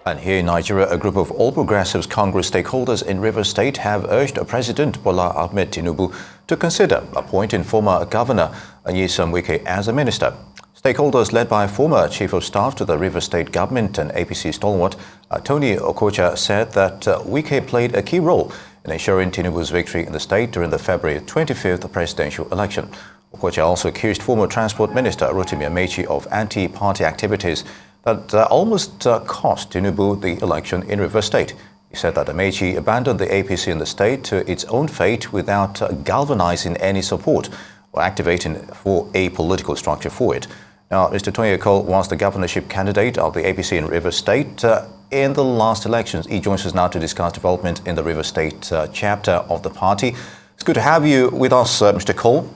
And here in Nigeria, a group of All Progressives Congress stakeholders in Rivers State have urged President Bola Ahmed Tinubu to consider appointing former Governor Nyesom Wike as a minister. Stakeholders led by former Chief of Staff to the Rivers State government and APC stalwart Tonye Cole said that Wike played a key role in ensuring Tinubu's victory in the state during the February 25th presidential election. Okocha also accused former Transport Minister Rotimi Amaechi of anti-party activities that almost cost Tinubu the election in Rivers State. He said that Ameachi abandoned the APC in the state to its own fate without galvanizing any support or activating for a political structure for it. Now, Mr. Tonye Cole was the governorship candidate of the APC in Rivers State in the last elections. He joins us now to discuss development in the Rivers State chapter of the party. It's good to have you with us, Mr. Cole.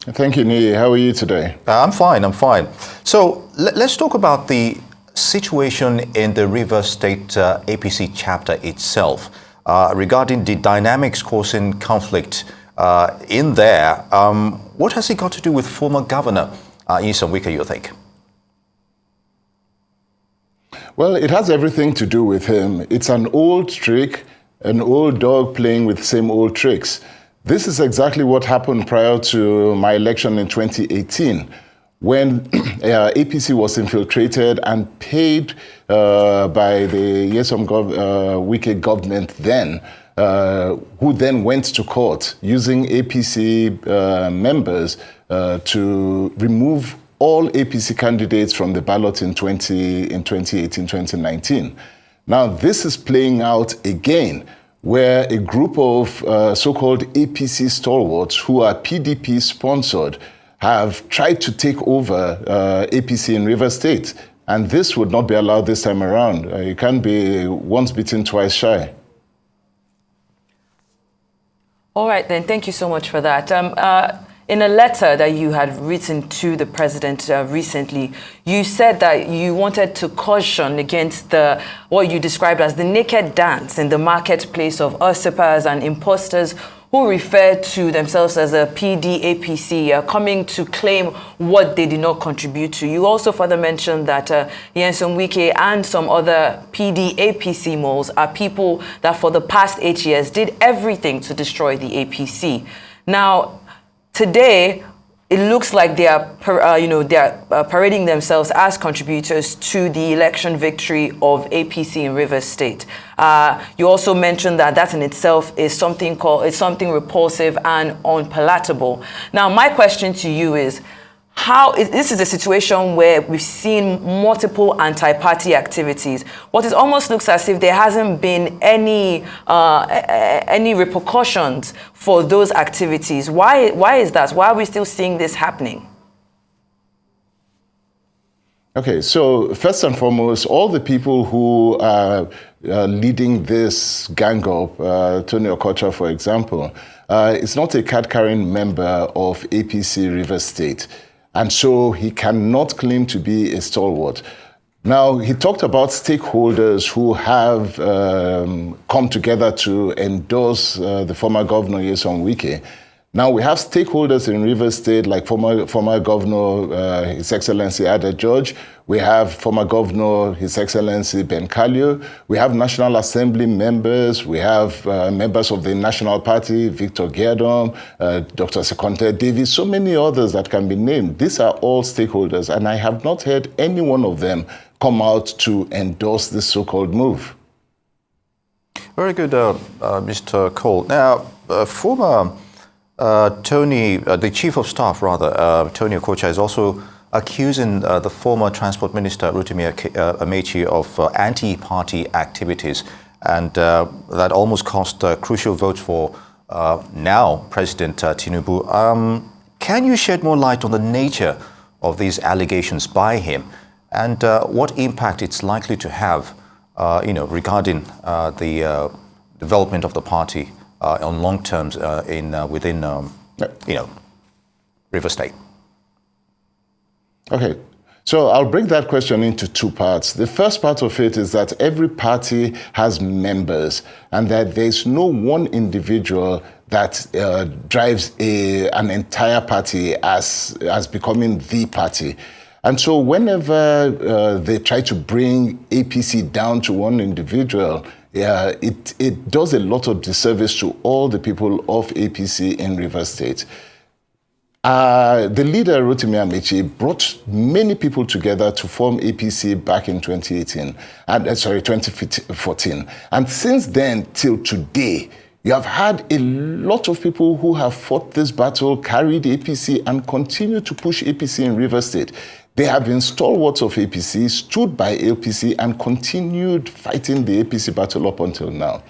Thank you, Nii. How are you today? I'm fine. So let's talk about the situation in the Rivers State APC chapter itself regarding the dynamics causing conflict in there. What has it got to do with former Governor Nyesom Wike, you think? Well, it has everything to do with him. It's an old trick, an old dog playing with the same old tricks. This is exactly what happened prior to my election in 2018, when APC was infiltrated and paid by the Nyesom Wike government then, who then went to court using APC members to remove all APC candidates from the ballot in 2018-2019. Now, this is playing out again, where a group of so-called APC stalwarts who are PDP-sponsored have tried to take over APC in Rivers State. And this would not be allowed this time around. You can't be once bitten, twice shy. All right, then. Thank you so much for that. In a letter that you had written to the president recently, you said that you wanted to caution against what you described as the naked dance in the marketplace of usurpers and imposters who refer to themselves as a PDAPC, coming to claim what they did not contribute to. You also further mentioned that Nyesom Wike and some other PDAPC moles are people that for the past 8 years did everything to destroy the APC. Now, today, it looks like they are, parading themselves as contributors to the election victory of APC in Rivers State. You also mentioned that in itself is something repulsive and unpalatable. Now, my question to you is, this is a situation where we've seen multiple anti-party activities. What it almost looks as if there hasn't been any repercussions for those activities. Why is that? Why are we still seeing this happening? Okay, so first and foremost, all the people who are leading this gang up, Tonye Cole, for example, is not a card-carrying member of APC Rivers State. And so he cannot claim to be a stalwart. Now, he talked about stakeholders who have come together to endorse the former governor, Nyesom Wike. Now, we have stakeholders in Rivers State, like former governor, His Excellency Ada George. We have former governor, His Excellency Ben Kallio. We have National Assembly members. We have members of the National Party, Victor Giadom, Dr. Sekonte Davis, so many others that can be named. These are all stakeholders, and I have not heard any one of them come out to endorse this so-called move. Very good, Mr. Cole. Now, former the Chief of Staff, Tonye Cole, is also accusing the former Transport Minister, Rotimi Amaechi, of anti-party activities, and that almost cost crucial votes for now President Tinubu. Can you shed more light on the nature of these allegations by him, and what impact it's likely to have, regarding the development of the party on long terms within Rivers State? Okay, so I'll break that question into two parts. The first part of it is that every party has members, and that there's no one individual that drives an entire party as becoming the party. And so whenever they try to bring APC down to one individual, it does a lot of disservice to all the people of APC in Rivers State. The leader, Rotimi Amaechi, brought many people together to form APC back in 2014. And since then till today, you have had a lot of people who have fought this battle, carried APC, and continue to push APC in Rivers State. They have been stalwarts of APC, stood by APC, and continued fighting the APC battle up until now.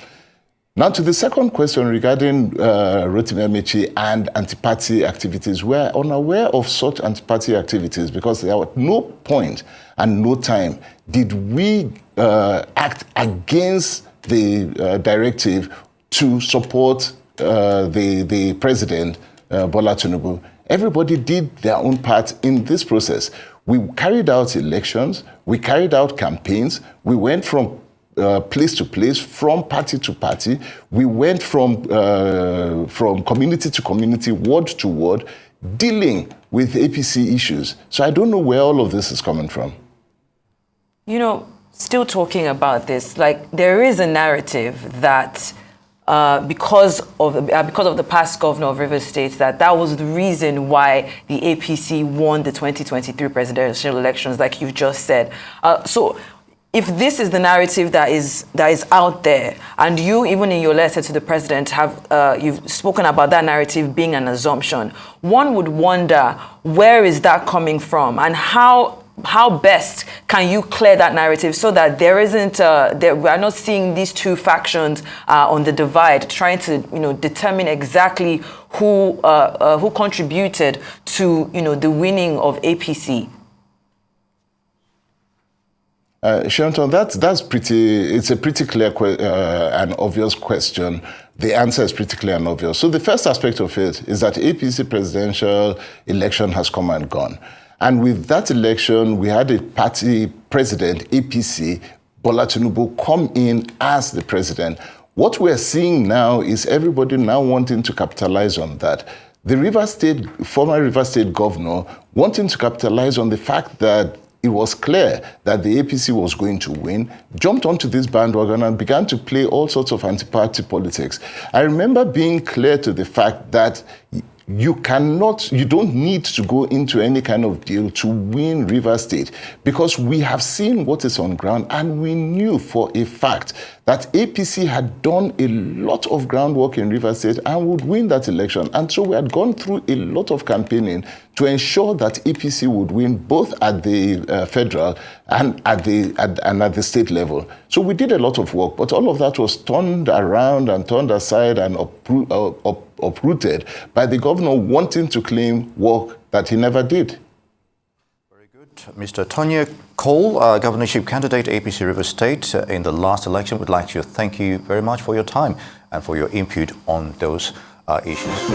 Now, to the second question regarding Rotimi Amaechi and anti-party activities, we're unaware of such anti-party activities because there was no point and no time did we act against the directive to support the president, Bola Tinubu. Everybody did their own part in this process. We carried out elections, we carried out campaigns, we went from place to place, from party to party. We went from community to community, ward to ward, dealing with APC issues. So I don't know where all of this is coming from. You know, still talking about this, like there is a narrative that because of the past governor of Rivers State, that was the reason why the APC won the 2023 presidential elections, like you've just said. So if this is the narrative that is out there, and you, even in your letter to the president, have you've spoken about that narrative being an assumption, one would wonder, where is that coming from, and how best can you clear that narrative so that there isn't we are not seeing these two factions on the divide, trying to determine exactly who contributed to the winning of APC. Shanton, it's a pretty clear and obvious question. The answer is pretty clear and obvious. So the first aspect of it is that APC presidential election has come and gone. And with that election, we had a party president, APC, Bola Tinubu, come in as the president. What we're seeing now is everybody now wanting to capitalize on that. The former Rivers State governor wanting to capitalize on the fact that it was clear that the APC was going to win, jumped onto this bandwagon and began to play all sorts of anti-party politics. I remember being clear to the fact that you don't need to go into any kind of deal to win Rivers State, because we have seen what is on ground, and we knew for a fact that APC had done a lot of groundwork in Rivers State and would win that election. And so we had gone through a lot of campaigning to ensure that APC would win both at the federal and at the state level. So we did a lot of work, but all of that was turned around and turned aside and uprooted by the governor wanting to claim work that he never did. Very good. Mr. Tonye Cole, governorship candidate, APC Rivers State, in the last election, would like to thank you very much for your time and for your input on those issues.